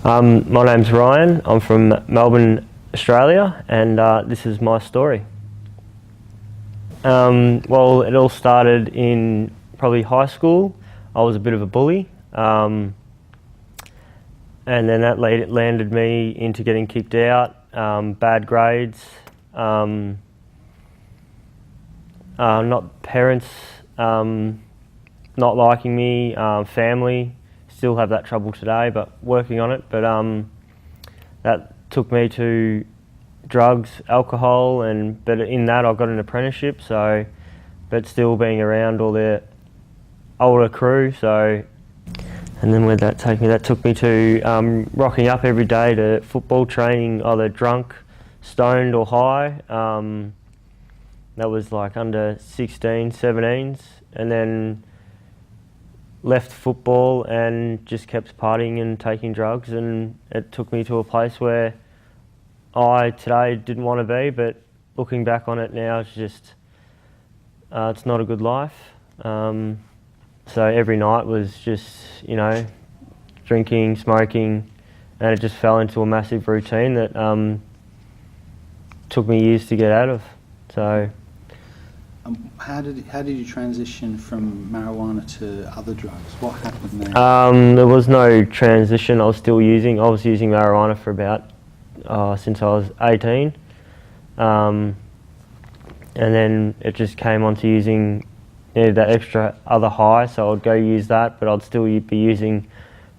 My name's Ryan. I'm from Melbourne, Australia, and this is my story. Well, it all started in probably high school. I was a bit of a bully, and then that landed me into getting kicked out, bad grades, not parents not liking me, family. Still have that trouble today, but working on it. But that took me to drugs, alcohol, but in that I got an apprenticeship. So, but still being around all the older crew. So, and then where'd that take me? That took me to rocking up every day to football training, either drunk, stoned, or high. That was like under 16, 17s, and then left football and just kept partying and taking drugs, and it took me to a place where I today didn't want to be, but looking back on it now, it's just it's not a good life. So every night was just, drinking, smoking, and it just fell into a massive routine that took me years to get out of. So. How did you transition from marijuana to other drugs? What happened there? There was no transition. I was using marijuana for about since I was 18, and then it just came on to using that extra other high. So I'd go use that, but I'd still be using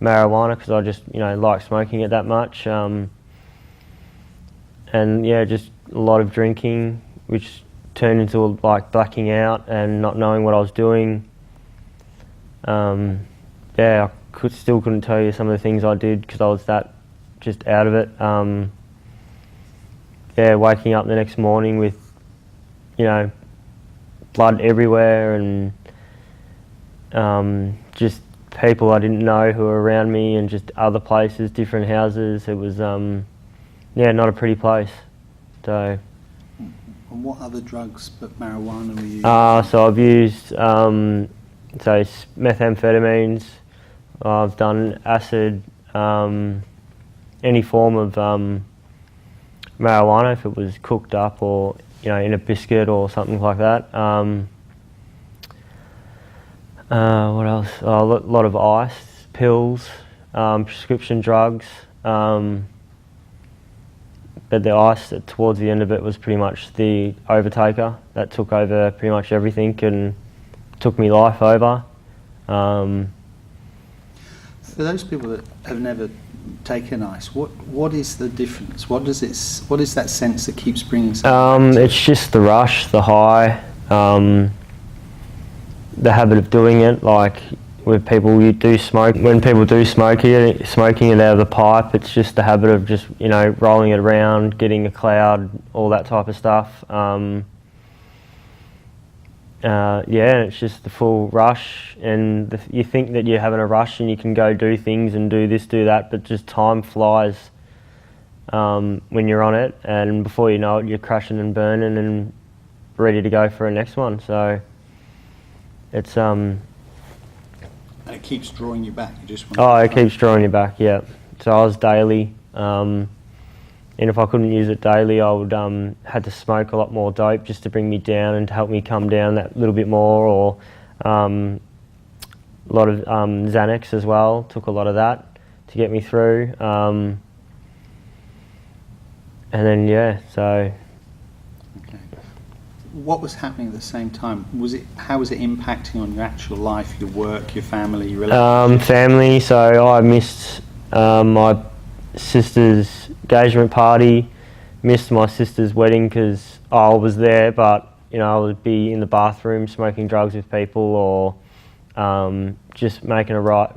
marijuana because I just like smoking it that much. And yeah, just a lot of drinking, which turned into like blacking out and not knowing what I was doing. Yeah, I couldn't tell you some of the things I did because I was that just out of it. Yeah, waking up the next morning with blood everywhere and just people I didn't know who were around me and just other places, different houses. It was yeah, not a pretty place. So. And what other drugs but marijuana were you using? So I've used methamphetamines, I've done acid, any form of marijuana if it was cooked up or in a biscuit or something like that. What else? A lot of ice, pills, prescription drugs. But the ice towards the end of it was pretty much the overtaker. That took over pretty much everything and took me life over. For those people that have never taken ice, what is the difference? What is that sense that keeps bringing something back? It's just the rush, the high, the habit of doing it. Like with people who do smoke, when people do smoking it out of the pipe, it's just the habit of just rolling it around, getting a cloud, all that type of stuff. Yeah, it's just the full rush, and you think that you're having a rush and you can go do things and do this, do that, but just time flies when you're on it, and before you know it, you're crashing and burning and ready to go for a next one. So it's And it keeps drawing you back. You just want it keeps drawing you back. Yeah. So I was daily, and if I couldn't use it daily, I would had to smoke a lot more dope just to bring me down and to help me come down that little bit more. Or a lot of Xanax as well. Took a lot of that to get me through. And then yeah, so. What was happening at the same time? How was it impacting on your actual life, your work, your family, your relationships? Family. So I missed my sister's engagement party, missed my sister's wedding because I was there, but I would be in the bathroom smoking drugs with people, or just making a route,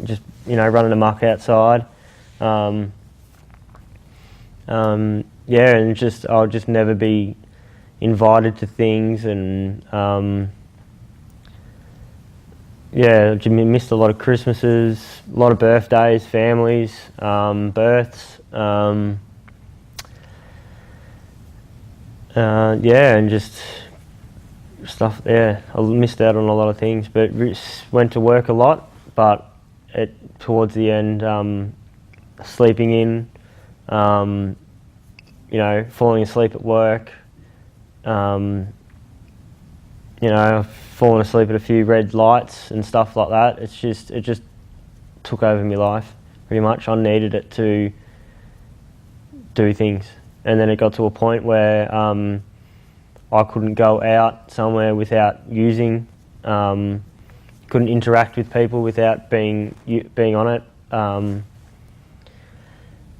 just running amok outside. Yeah, and I'll just never be invited to things, and yeah, missed a lot of Christmases, a lot of birthdays, families, births, yeah, and just stuff. Yeah, I missed out on a lot of things, but went to work a lot, but towards the end, sleeping in, you know, falling asleep at work, you know, falling asleep at a few red lights and stuff like that. It just took over my life pretty much. I needed it to do things, and then it got to a point where I couldn't go out somewhere without using, couldn't interact with people without being on it.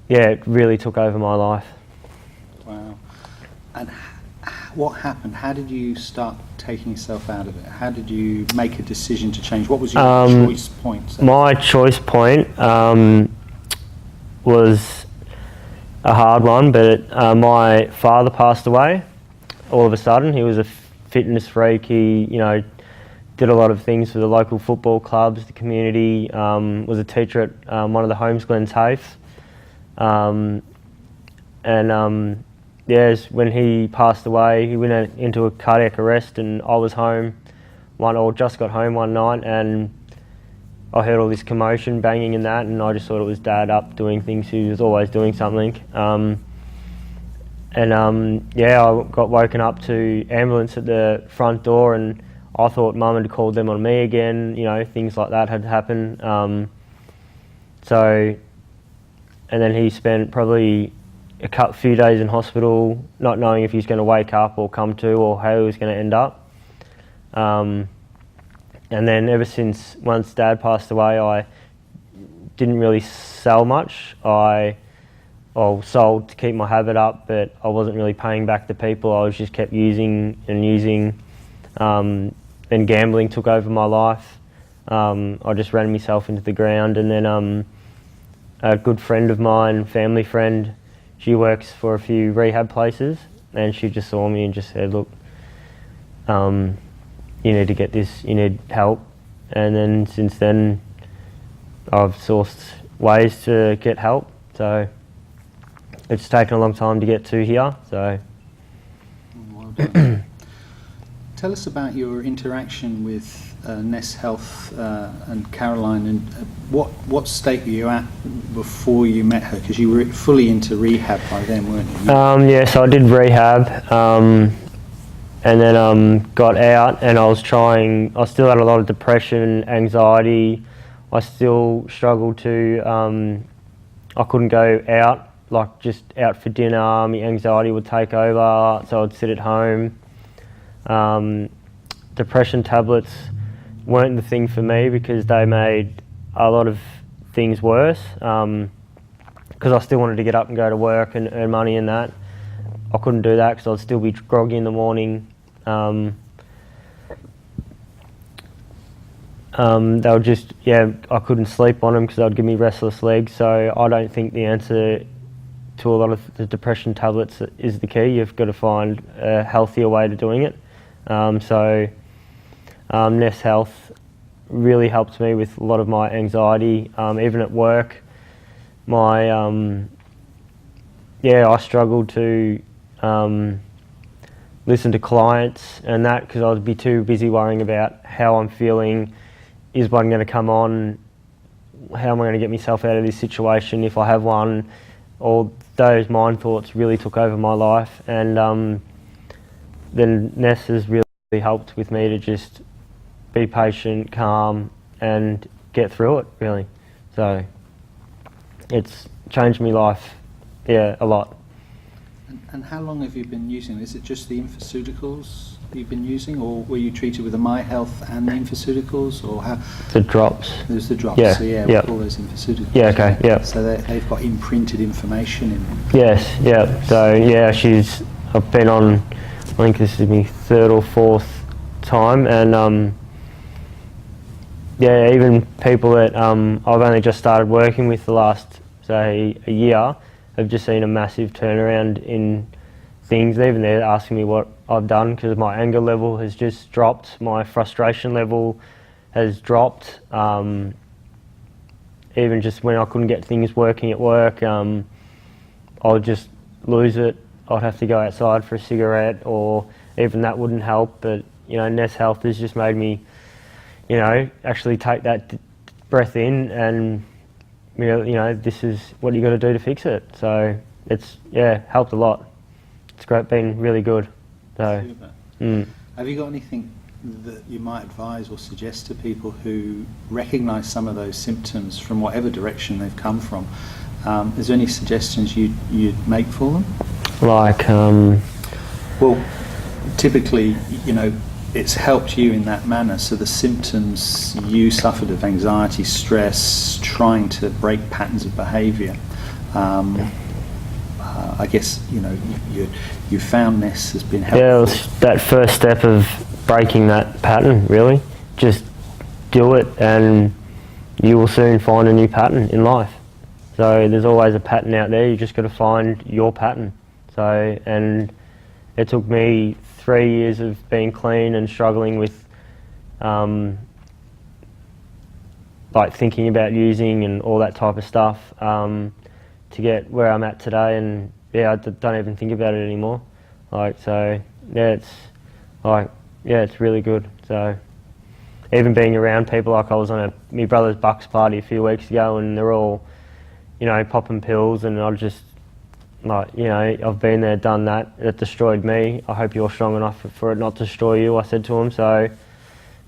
Yeah, it really took over my life. Wow. And what happened? How did you start taking yourself out of it? How did you make a decision to change? What was your choice point? My choice point was a hard one, but my father passed away all of a sudden. He was a fitness freak. He, you know, did a lot of things for the local football clubs, the community, was a teacher at one of the homes, Glen's Hafe. Yes, when he passed away, he went into a cardiac arrest, and I was home just got home one night, and I heard all this commotion, banging and that, and I just thought it was Dad up doing things. He was always doing something. Yeah, I got woken up to ambulance at the front door, and I thought Mum had called them on me again. You know, things like that had happened. And then he spent probably a few days in hospital, not knowing if he was going to wake up or come to, or how he was going to end up. And then ever since, once Dad passed away, I didn't really sell much. I sold to keep my habit up, but I wasn't really paying back the people. I was just kept using and using. Then gambling took over my life. I just ran myself into the ground, and then a good friend of mine, family friend, she works for a few rehab places, and she just saw me and just said, look, you need to get this, you need help. And then since then, I've sourced ways to get help. So it's taken a long time to get to here. So. Well done. Tell us about your interaction with NES Health and Caroline, and what state were you at before you met her? Because you were fully into rehab by then, weren't you? Yeah, so I did rehab, and then got out, and I still had a lot of depression, anxiety. I still struggled to, I couldn't go out, like just out for dinner. My anxiety would take over, so I'd sit at home. Depression tablets weren't the thing for me because they made a lot of things worse, because I still wanted to get up and go to work and earn money and that. I couldn't do that because I'd still be groggy in the morning. They were just, yeah, I couldn't sleep on them because they'd give me restless legs. So I don't think the answer to a lot of the depression tablets is the key. You've got to find a healthier way to doing it. NES Health really helped me with a lot of my anxiety, even at work. I struggled to listen to clients and that because I would be too busy worrying about how I'm feeling. Is one going to come on? How am I going to get myself out of this situation if I have one? All those mind thoughts really took over my life, and then NES has really helped with me to just be patient, calm, and get through it, really. So it's changed my life, yeah, a lot. And how long have you been using it? Is it just the infoceuticals you've been using, or were you treated with the My Health and the infoceuticals, or how? The drops. There's the drops, yeah, so yeah, yep. we call those infoceuticals. Yeah, okay, yeah. So they've got imprinted information in them. Yes, yeah. So yeah, I've been on, I think this is my third or fourth time, and yeah, even people that I've only just started working with the last, say, a year, have just seen a massive turnaround in things. Even they're asking me what I've done because my anger level has just dropped, my frustration level has dropped. Even just when I couldn't get things working at work, I would just lose it. I'd have to go outside for a cigarette, or even that wouldn't help. But you know, NES Health has just made me, you know, actually take that breath in, and you know, this is what you got to do to fix it. So it's helped a lot. It's great, been really good. So, Have you got anything that you might advise or suggest to people who recognise some of those symptoms from whatever direction they've come from? Is there any suggestions you'd make for them? Like, well, typically, you know, it's helped you in that manner. So the symptoms you suffered of anxiety, stress, trying to break patterns of behaviour. I guess, you know, you found this has been helpful. Yeah, it was that first step of breaking that pattern, really. Just do it and you will soon find a new pattern in life. So there's always a pattern out there, you just got to find your pattern. So, and it took me 3 years of being clean and struggling with like thinking about using and all that type of stuff to get where I'm at today, and I don't even think about it anymore. Like, so it's really good. So even being around people, like I was on my brother's bucks party a few weeks ago, and they're all, you know, popping pills, and I just, like, you know, I've been there, done that. It destroyed me. I hope you're strong enough for it not to destroy you, I said to them. So,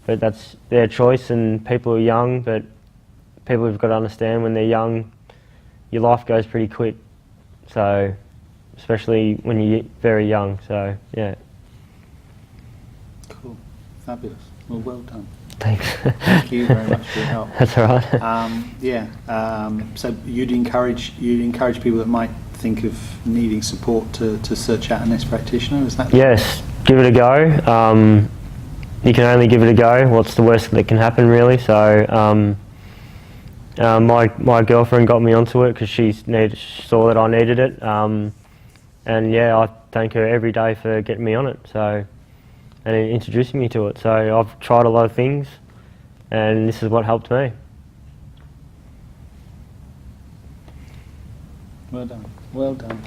but that's their choice, and people are young, but people have got to understand when they're young, your life goes pretty quick. So, especially when you're very young. So, yeah. Cool. Fabulous. Well done. Thanks. Thank you very much for your help. That's all right. So you'd encourage people that might think of needing support to search out a NES practitioner, is that? Yes, give it a go. You can only give it a go. What's the worst that can happen, really? So my girlfriend got me onto it because she saw that I needed it, and yeah, I thank her every day for getting me on it. So, and introducing me to it. So I've tried a lot of things, and this is what helped me. Well done. Well done.